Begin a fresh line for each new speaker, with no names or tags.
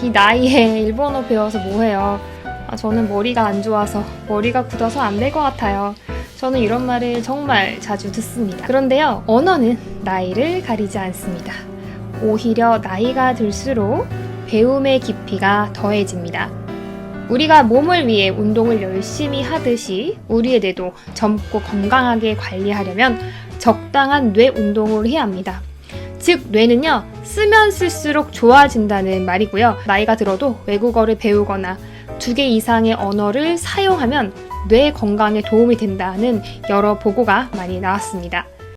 이 나이에 일본어 배워서 뭐해요. 저는 머리가 안 좋아서 머리가 굳어서 안 될 것 같아요. 저는 이런 말을 정말 자주 듣습니다. 그런데요, 언어는 나이를 가리지 않습니다. 오히려 나이가 들수록 배움의 깊이가 더해집니다. 우리가 몸을 위해 운동을 열심히 하듯이 우리의 뇌도 젊고 건강하게 관리하려면 적당한 뇌 운동을 해야 합니다. 즉, 뇌는요, 쓰면 쓸수록 좋아진다는 말이고요. 나이가 들어도 외국어를 배우거나 2개 이상의 언어를 사용하면 뇌 건강에 도움이 된다는 여러 보고가 많이 나왔습니다.